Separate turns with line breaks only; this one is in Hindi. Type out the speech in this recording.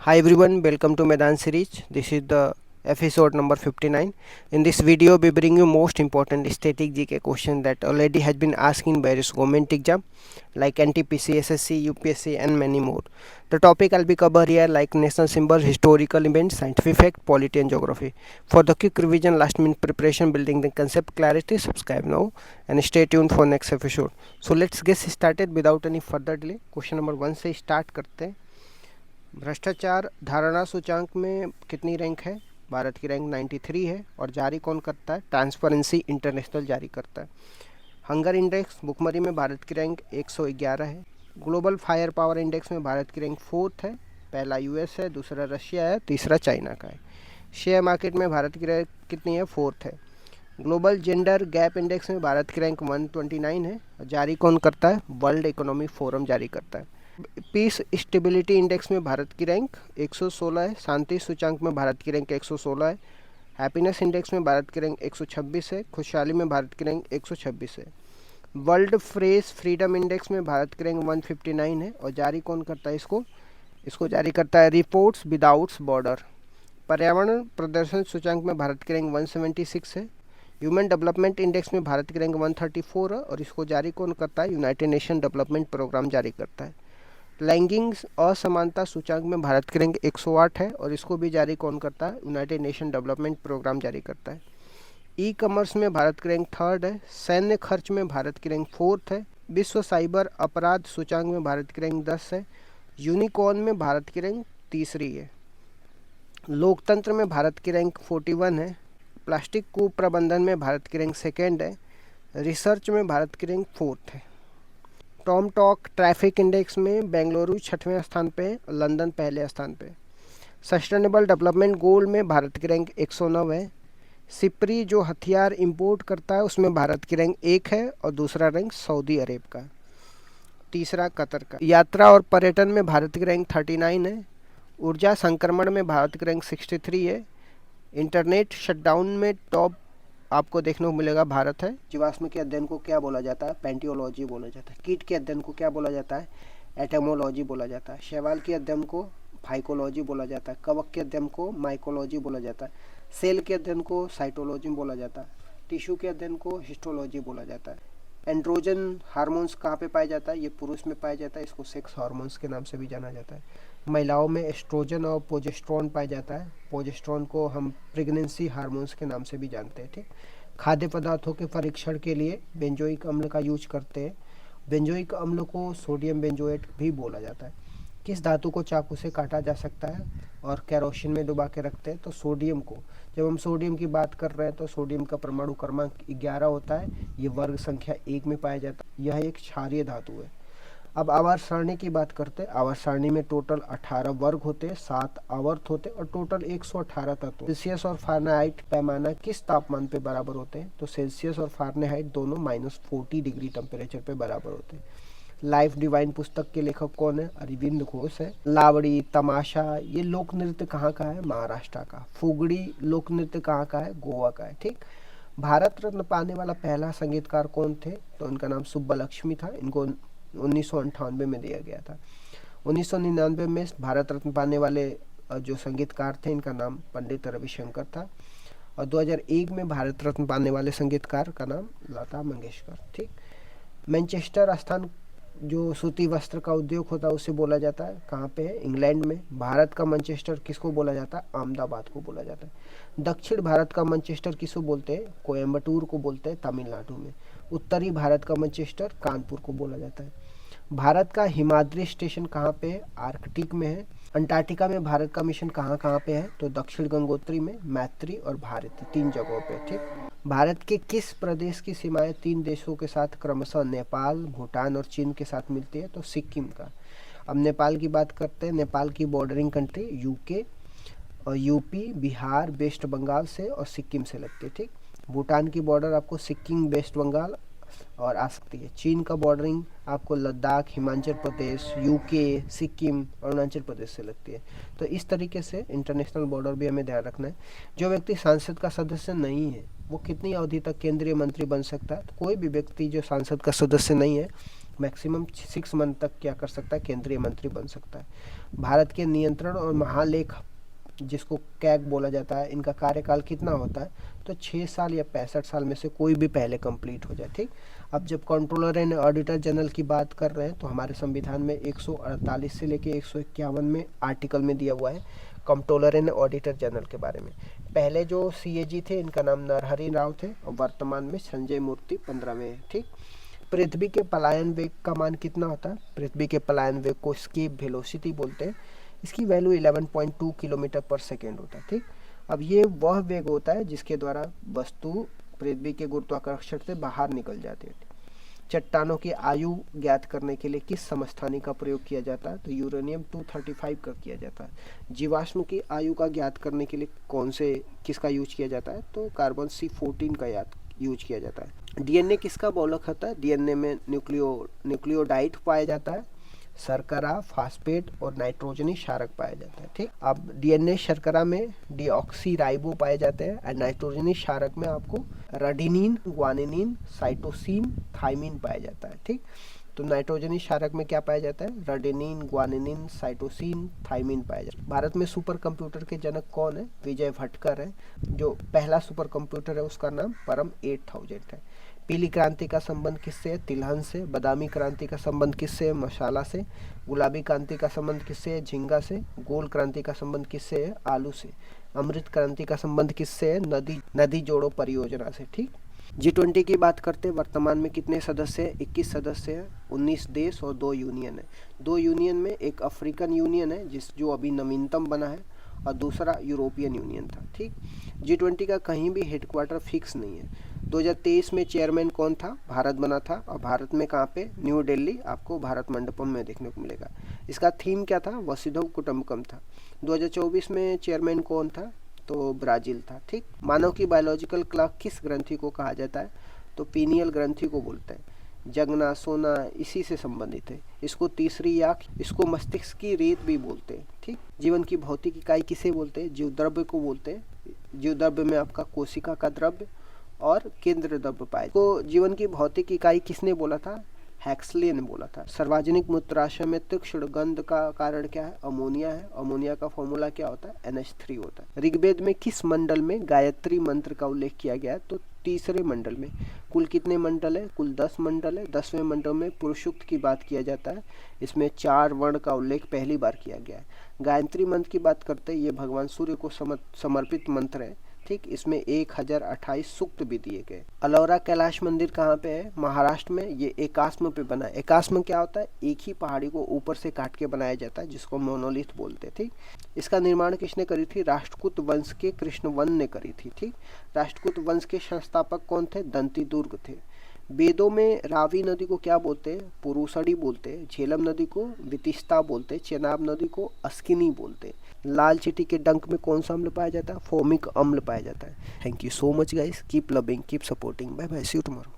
Hi everyone, welcome to Medan series. This is the episode number 59. In this video, we bring you most important static GK question that already has been asked in various government exam like NTPC, SSC, UPSC and many more. The topic I'll be cover here like national symbol, historical events, scientific fact, polity and geography. For the quick revision, last minute preparation, building the concept clarity, subscribe now and stay tuned for next episode. So let's get started without any further delay. Question number 1 से start करते हैं. भ्रष्टाचार धारणा सूचांक में कितनी रैंक है? भारत की रैंक 93 है और जारी कौन करता है? ट्रांसपेरेंसी इंटरनेशनल जारी करता है. हंगर इंडेक्स भुखमरी में भारत की रैंक 111 है. ग्लोबल फायर पावर इंडेक्स में भारत की रैंक 4th है. पहला यूएस है, दूसरा रशिया है, तीसरा चाइना का है. शेयर मार्केट में भारत की रैंक कितनी है? 4th है. ग्लोबल जेंडर गैप इंडेक्स में भारत की रैंक 129 है. जारी कौन करता है? वर्ल्ड इकोनॉमिक फोरम जारी करता है. पीस स्टेबिलिटी इंडेक्स में भारत की रैंक 116 है. शांति सूचांक में भारत की रैंक 116 है. हैप्पीनेस इंडेक्स में भारत की रैंक 126 है. खुशहाली में भारत की रैंक 126 है. वर्ल्ड प्रेस फ्रीडम इंडेक्स में भारत की रैंक 159 है और जारी कौन करता है इसको जारी करता है रिपोर्ट्स विदाउट बॉर्डर. पर्यावरण प्रदर्शन सूचांक में भारत की रैंक 176 है. ह्यूमन डेवलपमेंट इंडेक्स में भारत की रैंक 134 है और इसको जारी कौन करता है? यूनाइटेड नेशन डेवलपमेंट प्रोग्राम जारी करता है. लैंगिक असमानता सूचांक में भारत की रैंक 108 है और इसको भी जारी कौन करता है? यूनाइटेड नेशन डेवलपमेंट प्रोग्राम जारी करता है. ई कॉमर्स में भारत की रैंक 3rd है. सैन्य खर्च में भारत की रैंक 4th है. विश्व साइबर अपराध सूचांक में भारत की रैंक 10 है. यूनिकॉर्न में भारत की रैंक 3री है. लोकतंत्र में भारत की रैंक 41 है. प्लास्टिक कुप्रबंधन में भारत की रैंक 2nd है. रिसर्च में भारत की रैंक 4th है. टॉम टॉक ट्रैफिक इंडेक्स में बेंगलुरु 6वें स्थान पे, लंदन पहले स्थान पे. सस्टेनेबल डेवलपमेंट गोल में भारत की रैंक 109 है. सिप्री जो हथियार इंपोर्ट करता है उसमें भारत की रैंक 1 है और दूसरा रैंक सऊदी अरेब का, तीसरा कतर का. यात्रा और पर्यटन में भारत की रैंक 39 है. ऊर्जा संक्रमण में भारत की रैंक 63 है. इंटरनेट शटडाउन में टॉप आपको देखने को मिलेगा भारत है. जीवाश्म के अध्ययन को क्या बोला जाता है? पेंटियोलॉजी बोला जाता है. कीट के अध्ययन को क्या बोला जाता है? एटमोलॉजी बोला जाता है. शैवाल के अध्ययन को फाइकोलॉजी बोला जाता है. कवक के अध्ययन को माइकोलॉजी बोला जाता है. सेल के अध्ययन को साइटोलॉजी बोला जाता है. टिश्यू के अध्ययन को हिस्टोलॉजी बोला जाता है. एंड्रोजन हार्मोन्स कहाँ पे पाया जाता है? ये पुरुष में पाया जाता है. इसको सेक्स हार्मोन्स के नाम से भी जाना जाता है. महिलाओं में एस्ट्रोजन और प्रोजेस्टेरोन पाया जाता है. प्रोजेस्टेरोन को हम प्रेगनेंसी हार्मोन्स के नाम से भी जानते हैं. ठीक. खाद्य पदार्थों के परीक्षण के लिए बेंजोइक अम्ल का यूज करते हैं. बेंजोइक अम्ल को सोडियम बेंजोएट भी बोला जाता है. किस धातु को चाकू से काटा जा सकता है और केरोसिन में डुबा के रखते हैं? तो सोडियम को. जब हम सोडियम की बात कर रहे हैं तो सोडियम का परमाणु क्रमांक 11 होता है. ये वर्ग संख्या 1 में पाया जाता है. यह एक क्षारीय धातु है. अब आवर्त सारणी की बात करते हैं. आवर्त सारणी में टोटल 18 वर्ग होते हैं, 7 आवर्त होते हैं और टोटल 118 तत्व. सेल्सियस और फारेनहाइट पैमाना किस तापमान पे बराबर होते हैं? तो सेल्सियस और फारेनहाइट दोनों -40 डिग्री टेम्परेचर पे बराबर होते हैं. लाइफ डिवाइन पुस्तक के लेखक कौन है? अरविंद घोष है. लावड़ी तमाशा ये लोक नृत्य कहाँ का है? महाराष्ट्र का. फुगड़ी लोक नृत्य कहाँ का है? गोवा का है. ठीक. भारत रत्न पाने वाला पहला संगीतकार कौन थे? तो इनका नाम सुब्बलक्ष्मी था. इनको 1998 में दिया गया था. 1999 में भारत रत्न पाने वाले जो संगीतकार थे इनका नाम पंडित रविशंकर था और 2001 में भारत रत्न पाने वाले संगीतकार का नाम लता मंगेशकर. ठीक. मैनचेस्टर स्थान जो सूती वस्त्र का उद्योग होता है उसे बोला जाता है. कहाँ पे है? इंग्लैंड में. भारत का मैनचेस्टर किसको बोला जाता है? अहमदाबाद को बोला जाता है. दक्षिण भारत का मैनचेस्टर किसको बोलते हैं? कोयम्बटूर को बोलते हैं तमिलनाडु में. उत्तरी भारत का मैनचेस्टर कानपुर को बोला जाता है. भारत का हिमाद्री स्टेशन कहाँ पे है? आर्कटिक में है. अंटार्कटिका में भारत का मिशन कहाँ कहाँ पे है? तो दक्षिण गंगोत्री में, मैत्री और भारती 3 जगहों पे. ठीक. भारत के किस प्रदेश की सीमाएं 3 देशों के साथ क्रमशः नेपाल, भूटान और चीन के साथ मिलती है? तो सिक्किम का. अब नेपाल की बात करते हैं. नेपाल की बॉर्डरिंग कंट्री यूके और यूपी, बिहार, वेस्ट बंगाल से और सिक्किम से लगती है. ठीक. भूटान की बॉर्डर आपको सिक्किम, वेस्ट बंगाल और आ सकती है. चीन का बॉर्डरिंग आपको लद्दाख, हिमाचल प्रदेश, यूके, सिक्किम, अरुणाचल प्रदेश से लगती है. तो इस तरीके से इंटरनेशनल बॉर्डर भी हमें ध्यान रखना है. जो व्यक्ति संसद का सदस्य नहीं है वो कितनी अवधि तक केंद्रीय मंत्री बन सकता है? तो कोई भी व्यक्ति जो संसद का सदस्य नहीं है मैक्सिमम 6 मंथ तक क्या कर सकता है, केंद्रीय मंत्री बन सकता है। भारत के नियंत्रण और महालेख जिसको कैग बोला जाता है, इनका कार्यकाल कितना होता है, तो 6 साल या 65 साल में से कोई भी पहले कंप्लीट हो जाए। ठीक, अब जब कंट्रोलर एंड ऑडिटर जनरल की बात कर रहे हैं तो हमारे संविधान में 148 से लेके 151 में आर्टिकल में दिया हुआ है कंट्रोलर एंड ऑडिटर जनरल के बारे में। पहले जो सीएजी थे इनका नाम नरहरि राव थे और वर्तमान में संजय मूर्ति 15वें है। ठीक, पृथ्वी के पलायन वेग का मान कितना होता है, पृथ्वी के पलायन वेग को एस्केप वेलोसिटी बोलते हैं, इसकी वैल्यू 11.2 किलोमीटर पर सेकेंड होता है। ठीक, अब ये वह वेग होता है जिसके द्वारा वस्तु पृथ्वी के गुरुत्वाकर्षण से बाहर निकल जाती है। चट्टानों की आयु ज्ञात करने के लिए किस समस्थानी का प्रयोग किया जाता है, तो यूरेनियम 235 का किया जाता है। जीवाश्म की आयु का ज्ञात करने के लिए किसका यूज किया जाता है, तो कार्बन C14 का यूज किया जाता है। डीएनए किसका बहुलक होता है, डीएनए में न्यूक्लियोटाइड पाया जाता है, शर्करा, फास्फेट और नाइट्रोजनी क्षारक पाया जाता है। ठीक, अब डीएनए शर्करा में डीऑक्सीराइबो पाए जाते हैं और नाइट्रोजनी क्षारक में आपको रडिनिन, ग्वानिनिन, साइटोसिन, थाइमिन पाया जाता है। ठीक, तो नाइट्रोजनी क्षारक में क्या पाया जाता है, रडिनिन, ग्वानिनिन, साइटोसिन, थाइमिन पाया जाता है। भारत में सुपर कंप्यूटर के जनक कौन है, विजय भटकर है। जो पहला सुपर कंप्यूटर है उसका नाम परम 8000 है। पीली क्रांति का संबंध किससे है, तिलहन से। बादामी क्रांति का संबंध किससे है, मसाला से। गुलाबी क्रांति का संबंध किससे है, झींगा से। गोल क्रांति का संबंध किससे है, आलू से। अमृत क्रांति का संबंध किससे है, नदी जोड़ो परियोजना से। ठीक, G20 की बात करते हैं, वर्तमान में कितने सदस्य हैं, 21 सदस्य हैं, 19 देश और 2 यूनियन है। 2 यूनियन में एक अफ्रीकन यूनियन है जो अभी नवीनतम बना है और दूसरा यूरोपियन यूनियन था। ठीक, G20 का कहीं भी हेडक्वार्टर फिक्स नहीं है। 2023 में चेयरमैन कौन था, भारत बना था, और भारत में कहाँ पे, न्यू दिल्ली, आपको भारत मंडपम में देखने को मिलेगा। इसका थीम क्या था, वसुधैव कुटुंबकम था। 2024 में चेयरमैन कौन था, तो ब्राज़ील था। ठीक, मानव की बायोलॉजिकल क्लॉक किस ग्रंथि को कहा जाता है, तो पीनियल ग्रंथि को बोलते हैं। जगना, सोना इसी से संबंधित है। इसको तीसरी आँख, इसको मस्तिष्क की रेत भी बोलते हैं। ठीक, जीवन की भौतिक इकाई किसे बोलते हैं, जीव द्रव्य को बोलते हैं। जीव द्रव्य में आपका कोशिका का द्रव्य और केंद्र द्रव्य पाए। तो जीवन की भौतिक इकाई किसने बोला था, हैक्सले ने बोला था। सार्वजनिक मूत्राशय में तीक्ष्ण गंध का कारण क्या है, अमोनिया है। अमोनिया का फॉर्मूला क्या होता है, NH3 होता है। ऋग्वेद में किस मंडल में गायत्री मंत्र का उल्लेख किया गया है, तो तीसरे मंडल में। कुल कितने मंडल है, कुल 10 मंडल है। 10वें मंडल में पुरुषुक्त की बात किया जाता है, इसमें 4 वर्ण का उल्लेख पहली बार किया गया है। गायत्री मंत्र की बात करते हैं, ये भगवान सूर्य को समर्पित मंत्र है। ठीक, इसमें 1028 सूक्त भी दिए गए। अलोरा कैलाश मंदिर कहाँ पे है, महाराष्ट्र में। ये एकास्म पे बना है। एकास्म क्या होता है, एक ही पहाड़ी को ऊपर से काट के बनाया जाता है जिसको मोनोलिथ बोलते हैं। ठीक, इसका निर्माण किसने करी थी, राष्ट्रकूट वंश के कृष्णवन ने करी थी। ठीक, राष्ट्रकूट वंश के संस्थापक कौन थे, दंतीदुर्ग थे। वेदों में रावी नदी को क्या बोलते हैं, पुरुषड़ी बोलते हैं। झेलम नदी को वितिस्ता बोलते हैं। चेनाब नदी को अस्किनी बोलते हैं। लाल चींटी के डंक में कौन सा अम्ल पाया जाता है, फोमिक अम्ल पाया जाता है। Thank you so much guys, keep loving, keep supporting, bye bye, see you tomorrow.